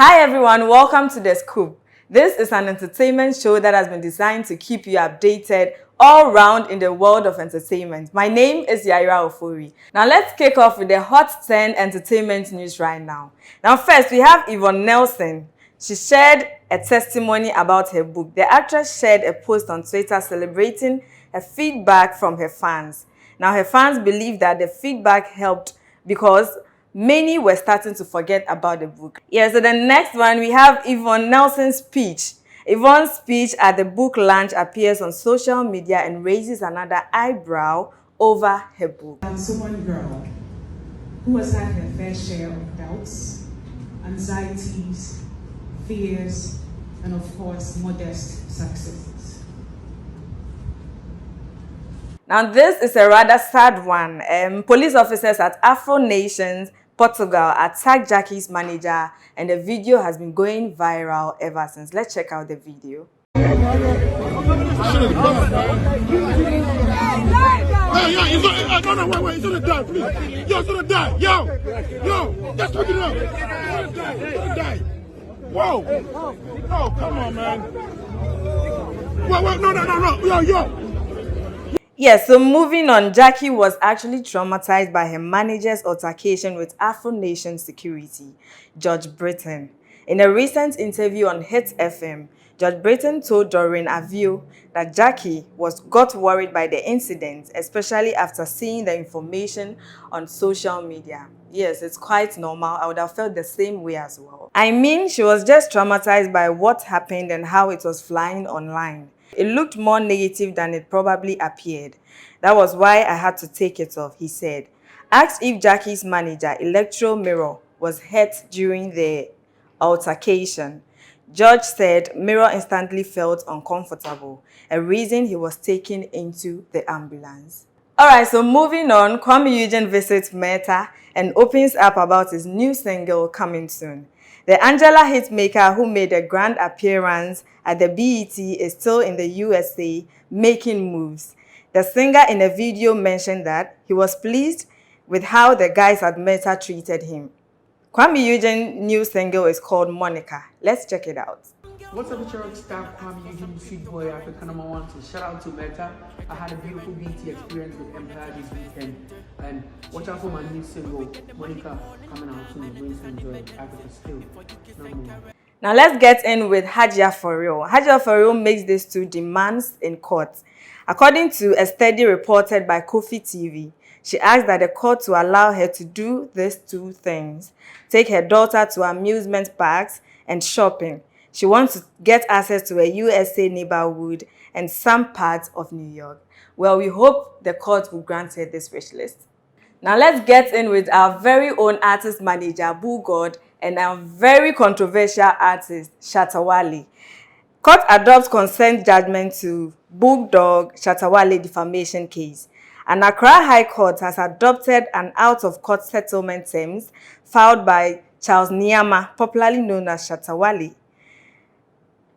Hi everyone, welcome to The Scoop. This is an entertainment show that has been designed to keep you updated all round in the world of entertainment. My name is Yaira Ofori. Now let's kick off with the Hot 10 entertainment news right now. Now first, we have Yvonne Nelson. She shared a testimony about her book. The actress shared a post on Twitter celebrating her feedback from her fans. Now her fans believe that the feedback helped because many were starting to forget about the book. Yeah, so the next one, we have Yvonne Nelson's speech. Yvonne's speech at the book launch appears on social media and raises another eyebrow over her book. I'm someone girl who has had her fair share of doubts, anxieties, fears, and of course, modest successes. Now this is a rather sad one. Police officers at Afro Nations, Portugal attacked Jackie's manager, and the video has been going viral ever since. Let's check out the video. Hey, he's gonna, no, wait, he's gonna die, please. Yo, he's gonna die. Yo, just pick it up. He's gonna die. Whoa. Oh, come on, man. Wait, no. Yo. Yes, so moving on, Jackie was actually traumatized by her manager's altercation with Afro Nation security, George Britton. In a recent interview on Hit FM, George Britton told Doreen Avio that Jackie got worried by the incident, especially after seeing the information on social media. Yes, it's quite normal. I would have felt the same way as well. I mean, she was just traumatized by what happened and how it was flying online. It looked more negative than it probably appeared. That was why I had to take it off, he said. Asked if Jackie's manager, Electro Mirror, was hurt during the altercation, George said Mirror instantly felt uncomfortable, a reason he was taken into the ambulance. Alright, so moving on, Kwame Eugene visits Meta and opens up about his new single coming soon. The Angela hitmaker who made a grand appearance at the BET is still in the USA making moves. The singer in a video mentioned that he was pleased with how the guys at Meta treated him. Kwame Eugene's new single is called Monica. Let's check it out. What's up with your staff, Kwame Eugene, Street Boy Africa #1. So shout out to Meta. I had a beautiful BT experience with Empire this weekend. And watch out for my new single, Monica, coming out soon. Please enjoy Africa still. No more. Now let's get in with Hajia For Real. Hajia For Real makes these two demands in court. According to a study reported by Kofi TV, she asked that the court to allow her to do these two things: take her daughter to amusement parks and shopping. She wants to get access to a USA neighborhood and some parts of New York. Well, we hope the court will grant her this wish list. Now let's get in with our very own artist manager, Bulldog, and our very controversial artist, Shatta Wale. Court adopts consent judgment to Bulldog Shatta Wale defamation case. An Accra High Court has adopted an out-of-court settlement terms filed by Charles Nyama, popularly known as Shatta Wale,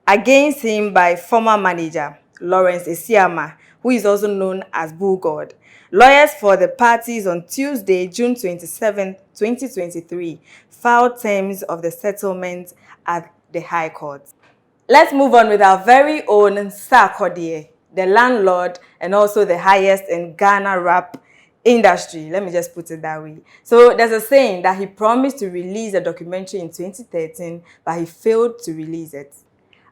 against him by former manager Lawrence Esiama, who is also known as Bulldog. Lawyers for the parties on Tuesday, June 27, 2023, filed terms of the settlement at the High Court. Let's move on with our very own Sarkodie, the landlord and also the highest in Ghana rap industry. Let me just put it that way. So there's a saying that he promised to release a documentary in 2013, but he failed to release it.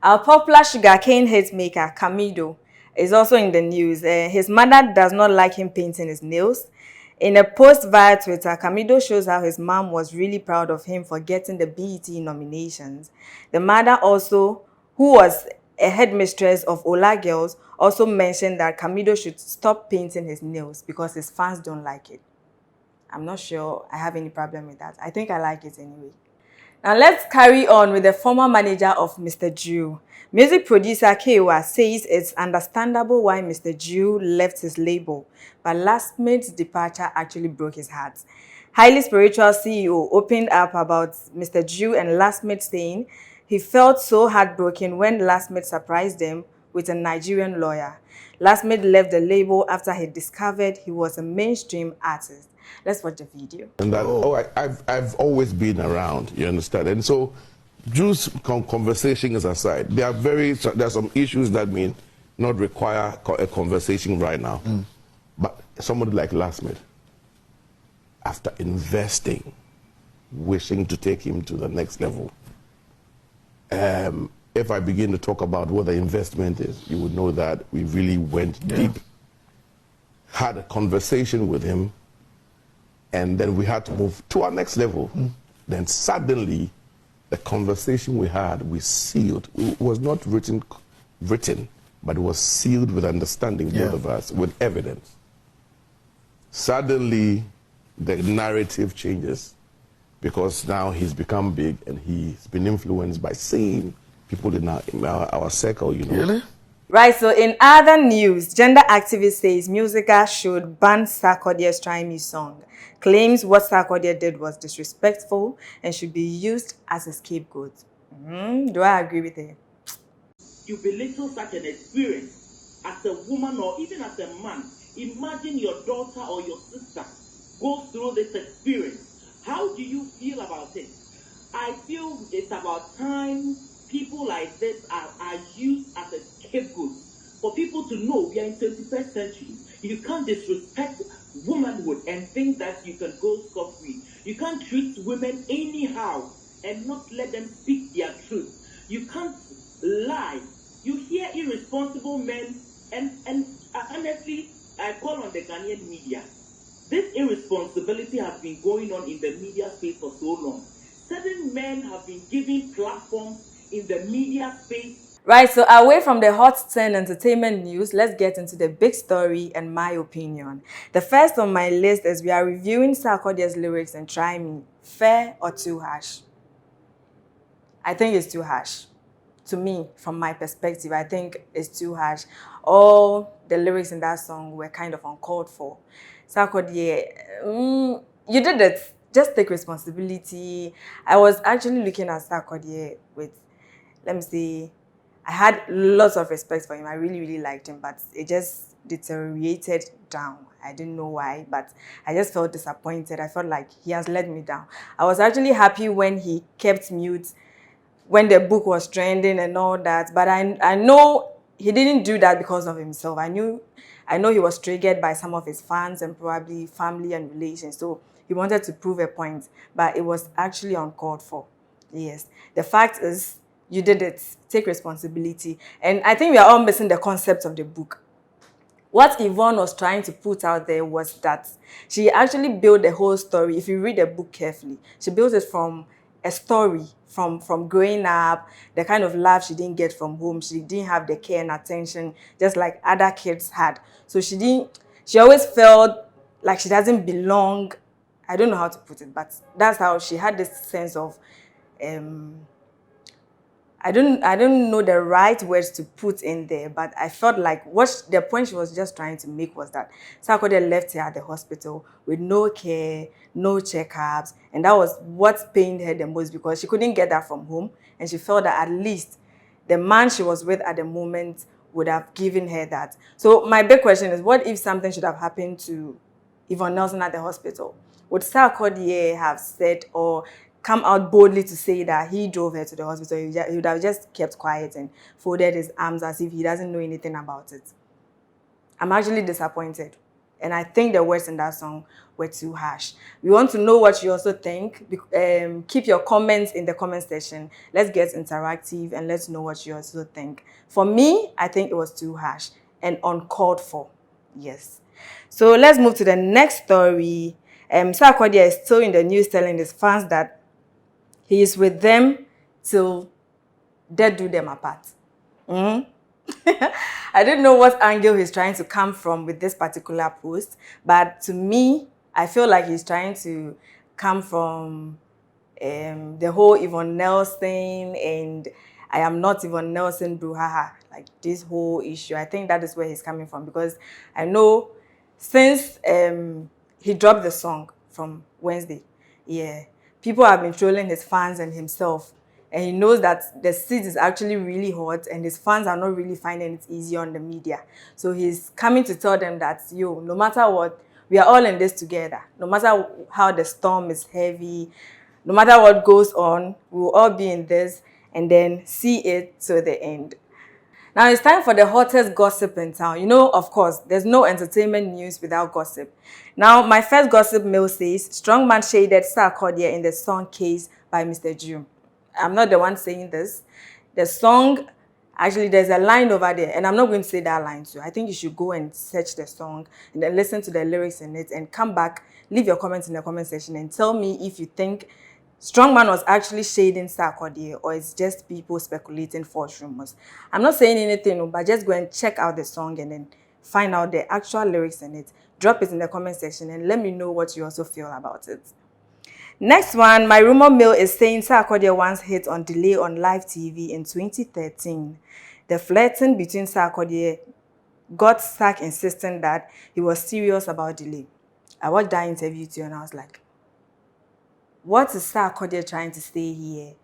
Our popular sugarcane hitmaker, Camido, is also in the news. His mother does not like him painting his nails. In a post via Twitter, Camido shows how his mom was really proud of him for getting the BET nominations. The mother also, who was a headmistress of Ola Girls, also mentioned that Camido should stop painting his nails because his fans don't like it. I'm not sure I have any problem with that. I think I like it anyway. Now let's carry on with the former manager of Mr. Drew. Music producer Kewa says it's understandable why Mr. Drew left his label, but Lastmate's departure actually broke his heart. Highly spiritual CEO opened up about Mr. Drew and Lastmate, saying he felt so heartbroken when Lastmate surprised him with a Nigerian lawyer. Lastmate left the label after he discovered he was a mainstream artist. Let's watch the video. And that, I've always been around, you understand? And so Jews conversations aside, there are some issues that may not require a conversation right now. But somebody like Lasmith, after investing, wishing to take him to the next level, if I begin to talk about what the investment is, you would know that we really went deep, had a conversation with him, and then we had to move to our next level. Then suddenly, the conversation we had, we sealed. It was not written, but it was sealed with understanding, both of us, with evidence. Suddenly, the narrative changes, because now he's become big and he's been influenced by seeing people in our circle, you know. Really? Right, so in other news, gender activist says Musica should ban Sarkodie's Try Me song. Claims what Sarkodie did was disrespectful and should be used as a scapegoat. Do I agree with it? You belittle such an experience as a woman or even as a man. Imagine your daughter or your sister goes through this experience. How do you feel about it? I feel it's about time people like this are used as a scapegoat for people to know we are in 21st century. You can't disrespect womanhood and think that you can go scot-free. You can't treat women anyhow and not let them speak their truth. You can't lie. You hear irresponsible men and honestly, I call on the Ghanaian media. This irresponsibility has been going on in the media space for so long. Certain men have been given platforms in the media space. Right, so away from the hot 10 entertainment news, let's get into the big story and my opinion. The first on my list is we are reviewing Sarkodie's lyrics and Try Me. Fair or too harsh? I think it's too harsh. To me, from my perspective, I think it's too harsh. All the lyrics in that song were kind of uncalled for. Sarkodie, you did it. Just take responsibility. I was actually looking at Sarkodie with, let me see, I had lots of respect for him. I really, really liked him, but it just deteriorated down. I didn't know why, but I just felt disappointed. I felt like he has let me down. I was actually happy when he kept mute, when the book was trending and all that, but I know he didn't do that because of himself. I know he was triggered by some of his fans and probably family and relations, so he wanted to prove a point, but it was actually uncalled for. Yes, the fact is, you did it. Take responsibility. And I think we are all missing the concept of the book. What Yvonne was trying to put out there was that she actually built the whole story. If you read the book carefully, she built it from a story, from growing up, the kind of love she didn't get from home. She didn't have the care and attention just like other kids had. So she always felt like she doesn't belong. I don't know how to put it, but that's how she had this sense of I don't know the right words to put in there, but I felt like the point she was just trying to make was that Sarkodie left her at the hospital with no care, no checkups, and that was what pained her the most because she couldn't get that from home, and she felt that at least the man she was with at the moment would have given her that. So my big question is, what if something should have happened to Yvonne Nelson at the hospital? Would Sarkodie have said or come out boldly to say that he drove her to the hospital? He would have just kept quiet and folded his arms as if he doesn't know anything about it. I'm actually disappointed. And I think the words in that song were too harsh. We want to know what you also think. Keep your comments in the comment section. Let's get interactive and let's know what you also think. For me, I think it was too harsh and uncalled for. Yes. So let's move to the next story. Sarkodie is still in the news telling his fans that he is with them till death do them apart. I don't know what angle he's trying to come from with this particular post, but to me, I feel like he's trying to come from the whole Yvonne Nelson and I am not Yvonne Nelson, bruhaha, like this whole issue. I think that is where he's coming from because I know since he dropped the song from Wednesday, people have been trolling his fans and himself. And he knows that the seat is actually really hot and his fans are not really finding it easy on the media. So he's coming to tell them that, no matter what, we are all in this together. No matter how the storm is heavy, No matter what goes on, we will all be in this and then see it to the end. Now it's time for the hottest gossip in town. You know, of course, there's no entertainment news without gossip. Now, my first gossip mail says, Strongman shaded Sarkodie in the song Case by Mr. Jew. I'm not the one saying this. The song, actually, there's a line over there, and I'm not going to say that line too. I think you should go and search the song and then listen to the lyrics in it and come back, leave your comments in the comment section and tell me if you think Strongman was actually shading Sarkodie or it's just people speculating false rumors. I'm not saying anything, but just go and check out the song and then find out the actual lyrics in it. Drop it in the comment section and let me know what you also feel about it. Next one, my rumor mill is saying Sarkodie once hit on Delay on live TV in 2013. The flirting between Sarkodie got Sark insisting that he was serious about Delay. I watched that interview too and I was like, what is Sarkodie trying to say here?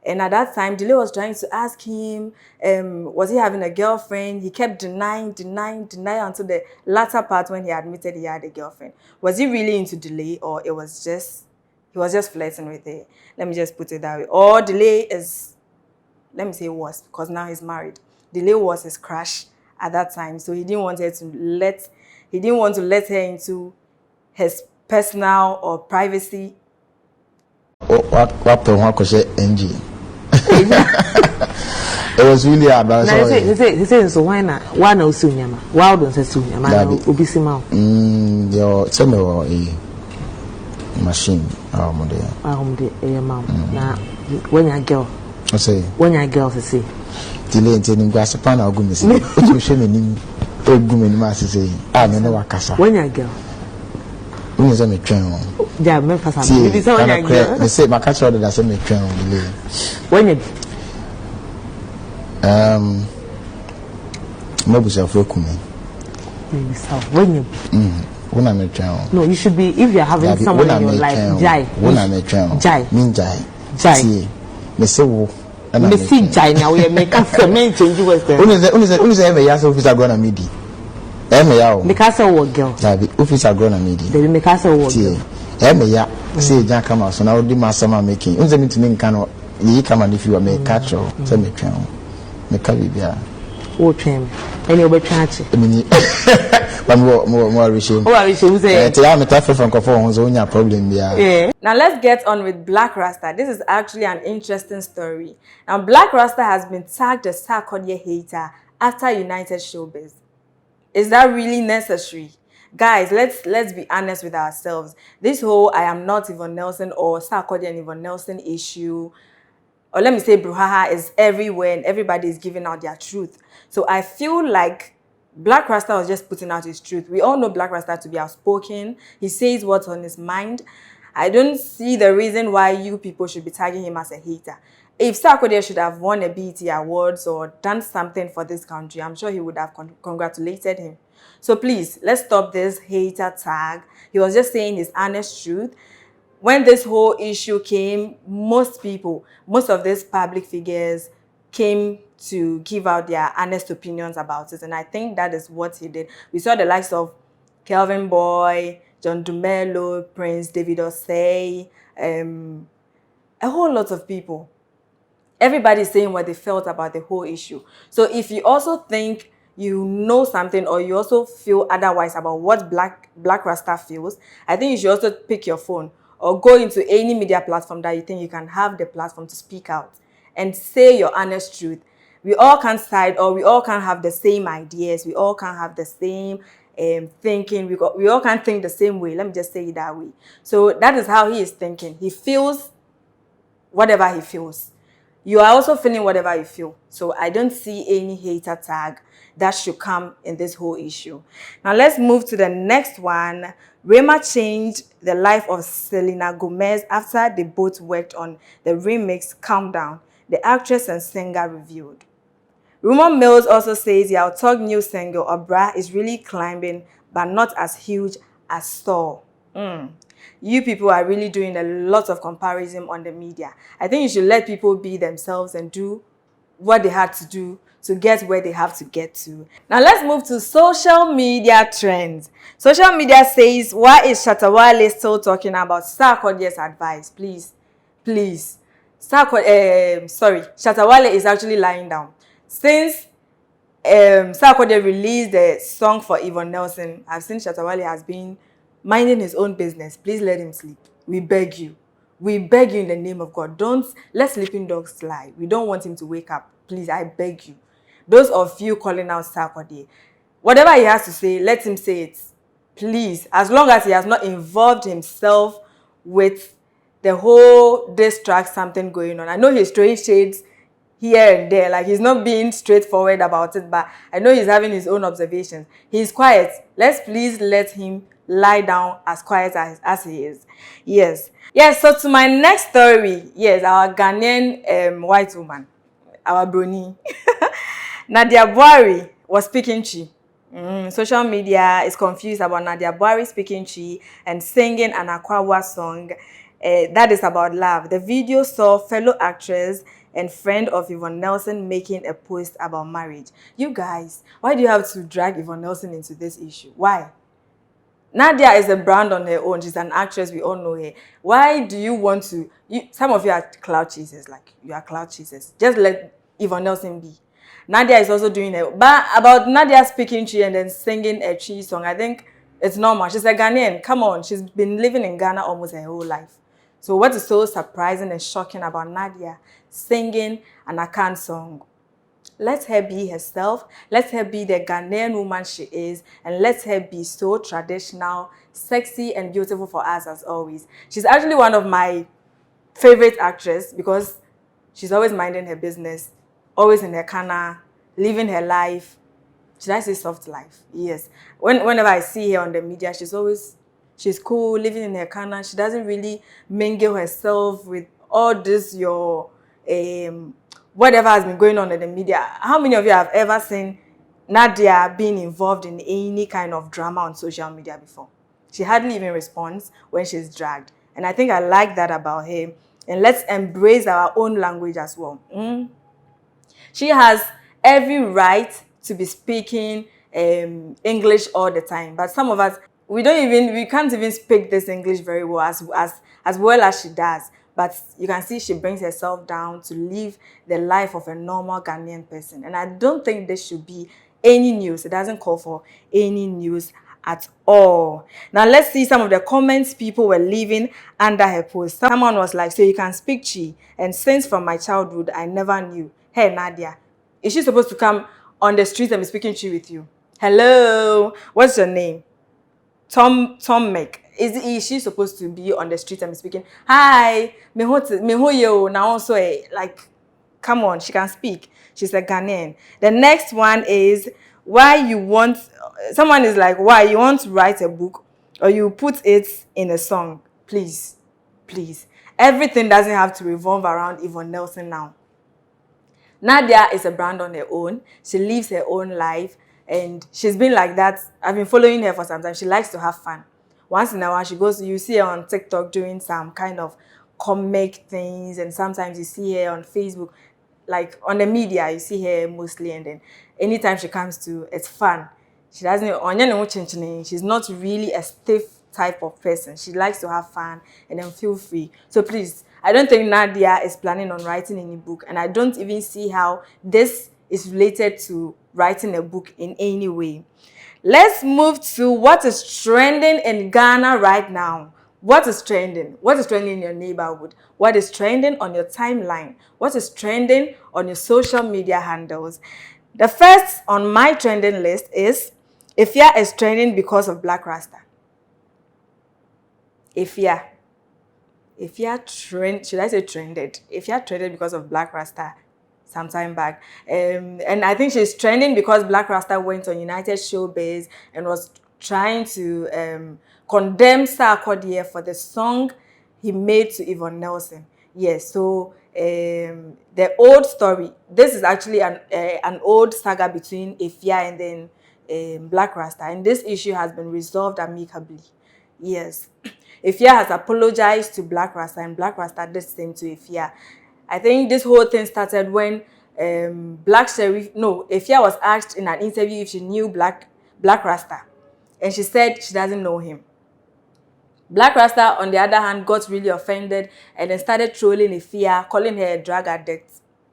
And at that time, Delay was trying to ask him, was he having a girlfriend? He kept denying until the latter part when he admitted he had a girlfriend. Was he really into Delay, or he was just flirting with her? Let me just put it that way. Or Delay is, let me say was, because now he's married. Delay was his crush at that time, so he didn't want to let her into his personal or privacy. What NG? It was really hard. He said, so why not? Why no sunyama? Why don't say sunyama? Obisima. Tell me a machine. Now, when your girl, I say, when your girl say, Delay and telling Grassapana or goodness. What you shame in Ogumin Master say, I know what Casa. When your girl. When is a train? Yeah, Memphis. They say my catch order that's a train on Delay. When you Mobus of Rokumi. When you when I'm a train. No, you should be, if you're having someone in your life, Jai. When I'm a train. Jai. Mean Jai. Me say wo. Me see Jai now, we make us the main change you was there. Only say me yas officer gonna midi. Make us a work girl. Officer gonna midi. They make us a work girl. Ya say Jack come out, so now the master making. Unze me to me can you come and if you are me catch or tell me train. Me carry bia. Oh train. Any over chance. I mean one more regime. Oh regime say. Tell me tough from conform so only problem yeah. Now let's get on with Black Rasta. This is actually an interesting story. Now Black Rasta has been tagged as Sarkodie hater after United Showbiz. Is that really necessary? Guys, let's be honest with ourselves. This whole I am not Yvonne Nelson or Sarkodie and Yvonne Nelson issue, or let me say brouhaha, is everywhere and everybody is giving out their truth. So I feel like Black Rasta was just putting out his truth. We all know Black Rasta to be outspoken. He says what's on his mind. I don't see the reason why you people should be tagging him as a hater. If Sarkodie should have won a BET Awards or done something for this country, I'm sure he would have congratulated him. So please, let's stop this hater tag. He was just saying his honest truth. When this whole issue came, most of these public figures came to give out their honest opinions about it. And I think that is what he did. We saw the likes of Kelvin Boy, John Dumelo, Prince David Osei, a whole lot of people. Everybody's saying what they felt about the whole issue. So if you also think you know something or you also feel otherwise about what Black Rasta feels, I think you should also pick your phone or go into any media platform that you think you can have the platform to speak out and say your honest truth. We all can't side or we all can't have the same ideas. We all can't have the same thinking. We all can't think the same way. Let me just say it that way. So that is how he is thinking. He feels whatever he feels. You are also feeling whatever you feel. So I don't see any hater tag that should come in this whole issue. Now let's move to the next one. Rema changed the life of Selena Gomez after they both worked on the remix Calm Down, the actress and singer revealed. Rumor Mills also says Yaw Tog new single Obra is really climbing, but not as huge as Saw. You people are really doing a lot of comparison on the media. I think you should let people be themselves and do what they had to do to get where they have to get to. Now let's move to social media trends. Social media says, why is Shatta Wale still talking about Sarkodie's advice? Please, please. Shatta Wale is actually lying down. Since Sarkodie released the song for Yvonne Nelson, I've seen Shatta Wale has been minding his own business. Please let him sleep. We beg you. We beg you in the name of God. Don't let sleeping dogs lie. We don't want him to wake up. Please, I beg you. Those of you calling out Sarkodie, whatever he has to say, let him say it. Please, as long as he has not involved himself with the whole diss track something going on. I know he's throwing shades here and there, like he's not being straightforward about it, but I know he's having his own observations. He's quiet. Let's please let him lie down as quiet as he is. Yes. Yes, so to my next story, yes, our Ghanaian white woman, our brony, Nadia Buari was speaking Chi. Social media is confused about Nadia Buari speaking Chi and singing an Akwawa song that is about love. The video saw fellow actress and friend of Yvonne Nelson making a post about marriage. You guys, why do you have to drag Yvonne Nelson into this issue? Why? Nadia is a brand on her own. She's an actress. We all know her. Why do you want to... some of you are cloud chasers. Like, you are cloud chasers. Just let Yvonne Nelson be. Nadia is also doing it. But about Nadia speaking Chi and then singing a Chi song, I think it's normal. She's a Ghanaian. Come on. She's been living in Ghana almost her whole life. So what is so surprising and shocking about Nadia singing an Akan song? Let her be herself. Let her be the Ghanaian woman she is. And let her be so traditional, sexy, and beautiful for us as always. She's actually one of my favorite actresses because she's always minding her business, always in her kana, living her life. Should I say soft life? Yes. Whenever I see her on the media, she's cool, living in her kana. She doesn't really mingle herself with all this, whatever has been going on in the media. How many of you have ever seen Nadia being involved in any kind of drama on social media before? She hardly even responds when she's dragged. And I think I like that about her. And let's embrace our own language as well. She has every right to be speaking English all the time. But some of us, we can't even speak this English very well as well as she does. But you can see she brings herself down to live the life of a normal Ghanaian person. And I don't think there should be any news. It doesn't call for any news at all. Now let's see some of the comments people were leaving under her post. Someone was like, so you can speak Chi, and since from my childhood, I never knew. Hey Nadia, is she supposed to come on the street and be speaking Chi with you? Hello, what's your name? Tom Mek. Is she supposed to be on the street and be speaking? Hi, me ho yo now also like, come on, she can speak. She's a Ghanaian. The next one is someone is like, why you want to write a book or you put it in a song? Please. Everything doesn't have to revolve around Yvonne Nelson now. Nadia is a brand on her own. She lives her own life. And she's been like that. I've been following her for some time. She likes to have fun. Once in a while, you see her on TikTok doing some kind of comic things. And sometimes you see her on Facebook. Like on the media, you see her mostly. And then anytime she comes to, it's fun. She's not really a stiff type of person. She likes to have fun and then feel free. So please, I don't think Nadia is planning on writing any book. And I don't even see how this is related to writing a book in any way. Let's move to what is trending in Ghana right now. What is trending? What is trending in your neighborhood? What is trending on your timeline? What is trending on your social media handles? The first on my trending list is Efya is trending because of Black Rasta. Efya trended. Efya trended because of Black Rasta some time back. And I think she's trending because Black Rasta went on United Showbiz and was trying to condemn Sarkodie for the song he made to Yvonne Nelson. Yes, so the old story, this is actually an old saga between Efya and then Black Rasta, and this issue has been resolved amicably. Yes. Efya has apologized to Black Rasta, and Black Rasta did the same to Efya. I think this whole thing started when Efya was asked in an interview if she knew Black Rasta, and she said she doesn't know him. Black Rasta, on the other hand, got really offended and then started trolling Efya, calling her a drug addict.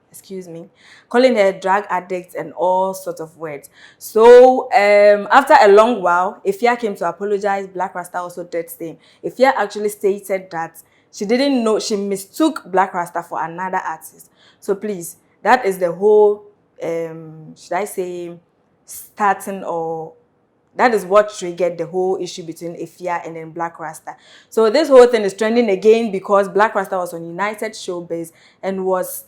Excuse me, calling her a drug addict and all sorts of words. So after a long while, Efya came to apologize. Black Rasta also did same. Efya actually stated that she didn't know, she mistook Black Rasta for another artist. So please, that is the whole, should I say, starting, or that is what triggered the whole issue between Efya and then Black Rasta. So this whole thing is trending again because Black Rasta was on United Showbiz and was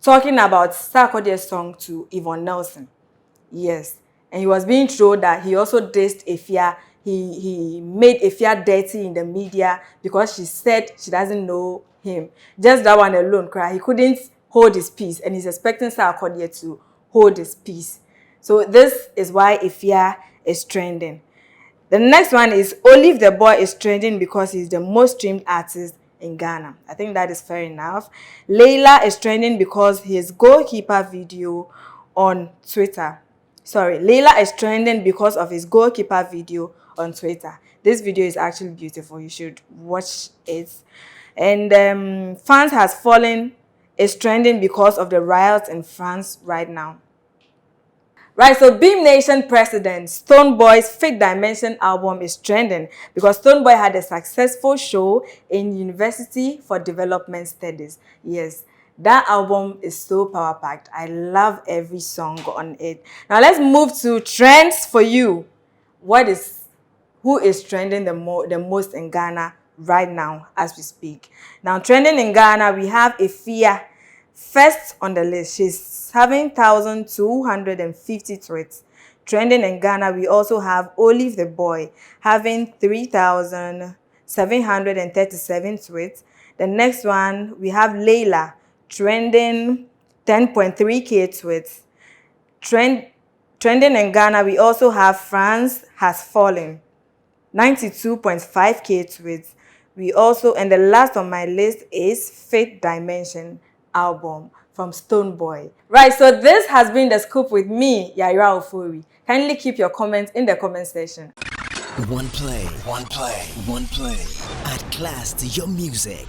talking about Sarkodie's song to Yvonne Nelson. Yes. And he was being told that he also dissed Efya. He made Efya dirty in the media because she said she doesn't know him. Just that one alone, cry. He couldn't hold his peace, and he's expecting Sarkodie to hold his peace. So this is why Efya is trending. The next one is Olive the Boy is trending because he's the most streamed artist in Ghana. I think that is fair enough. Layla is trending because his goalkeeper video on Twitter. Sorry, Layla is trending because of his goalkeeper video on Twitter. This video is actually beautiful. You should watch it. And Fans Has Fallen is trending because of the riots in France right now. Right, so Beam Nation president Stonebwoy's Fifth Dimension album is trending because Stonebwoy had a successful show in University for Development Studies. Yes, that album is so power-packed. I love every song on it. Now let's move to trends for you. Who is trending the most in Ghana right now as we speak? Now trending in Ghana, we have Efya first on the list. She's having 1,250 tweets. Trending in Ghana, we also have Olive the Boy having 3,737 tweets. The next one, we have Layla trending 10.3k tweets. Trending in Ghana, we also have France Has Fallen 92.5k tweets. We also, and the last on my list is Fifth Dimension album from Stonebwoy. Right, so this has been The Scoop with me, Yaira Ofori. Kindly keep your comments in the comment section. OnePlay. Add class to your music.